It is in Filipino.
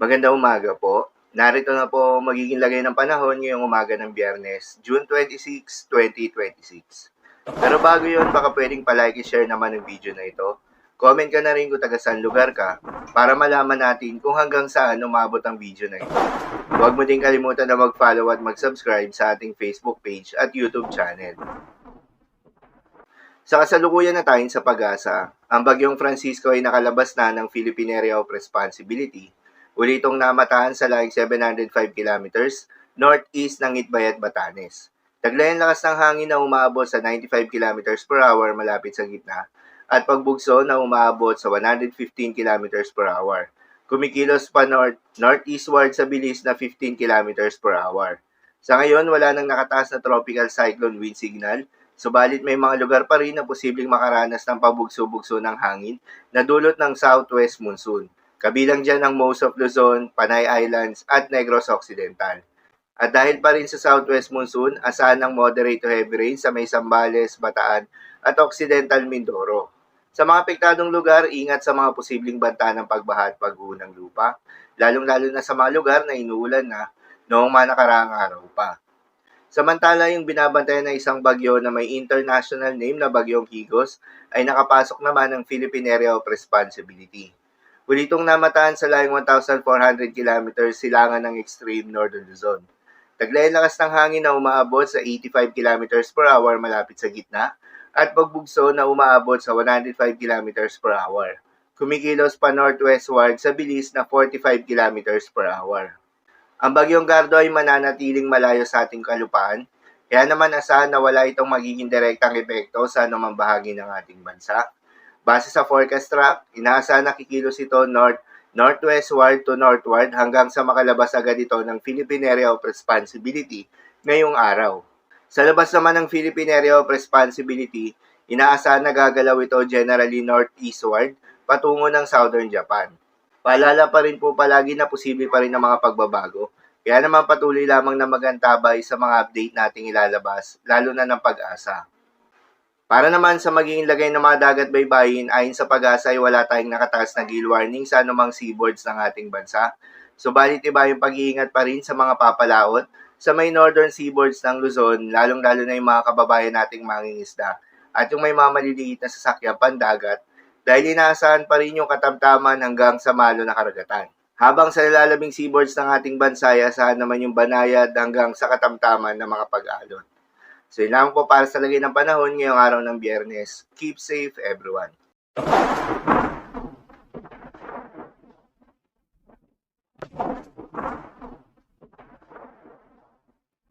Magandang umaga po. Narito na po ang magiging lagay ng panahon ngayong umaga ng Biyernes, June 26, 2026. Pero bago yun, baka pwedeng palike i-share naman ang video na ito. Comment ka na rin kung taga saan lugar ka para malaman natin kung hanggang saan umabot ang video na ito. Huwag mo din kalimutan na mag-follow at mag-subscribe sa ating Facebook page at YouTube channel. Sa kasalukuyan na tayo sa pag-asa, ang bagyong Francisco ay nakalabas na ng Philippine Area of Responsibility. Uli itong namataan sa laing 705 kilometers northeast ng Itbayat, Batanes. Taglayan lakas ng hangin na umaabot sa 95 kilometers per hour malapit sa gitna at pagbugso na umaabot sa 115 kilometers per hour. Kumikilos pa northeastward sa bilis na 15 kilometers per hour. Sa ngayon, wala nang nakataas na tropical cyclone wind signal, subalit may mga lugar pa rin na posibleng makaranas ng pabugso-bugso ng hangin na dulot ng southwest monsoon. Kabilang dyan ang most of Luzon, Panay Islands at Negros Occidental. At dahil pa rin sa southwest monsoon, asahan ng moderate to heavy rain sa may Zambales, Bataan at Occidental Mindoro. Sa mga apektadong lugar, ingat sa mga posibleng banta ng pagbaha at pagguho ng lupa, lalong-lalo na sa mga lugar na inuulan na noong mga nakaraang araw pa. Samantala, yung binabantayan na isang bagyo na may international name na Bagyong Higos ay nakapasok naman ng Philippine Area of Responsibility. Uli itong namataan sa layong 1,400 kilometers silangan ng extreme northern Luzon. Taglayan lakas ng hangin na umaabot sa 85 kilometers per hour malapit sa gitna at pagbugso na umaabot sa 105 kilometers per hour. Kumikilos pa northwestward sa bilis na 45 kilometers per hour. Ang bagyong Gardo ay mananatiling malayo sa ating kalupaan, kaya naman asahan na wala itong magiging direktang epekto sa anumang bahagi ng ating bansa. Base sa forecast track, inaasahan na kikilos ito northwestward to northward hanggang sa makalabas agad ito ng Philippine Area of Responsibility ngayong araw. Sa labas naman ng Philippine Area of Responsibility, inaasahan na gagalaw ito generally northeastward patungo ng southern Japan. Paalala pa rin po palagi na posible pa rin ang mga pagbabago, kaya naman patuloy lamang na magantabay sa mga update nating ilalabas, lalo na ng Pag-asa. Para naman sa magiging lagay ng mga dagat baybayin, ayon sa Pag-asa ay wala tayong nakataas na gale warning sa anumang seaboards ng ating bansa. Subalit iba yung pag-iingat pa rin sa mga papalaot sa may northern seaboards ng Luzon, lalong-lalo na yung mga kababayan nating mangingisda at yung may mga maliliit na sasakyan pandagat dahil inaasahan pa rin yung katamtaman hanggang sa malo na karagatan. Habang sa lalaming seaboards ng ating bansa, asahan naman yung banayad hanggang sa katamtaman ng mga pag-alon. So yun lang po para sa lagay ng panahon ngayong araw ng Biyernes. Keep safe everyone.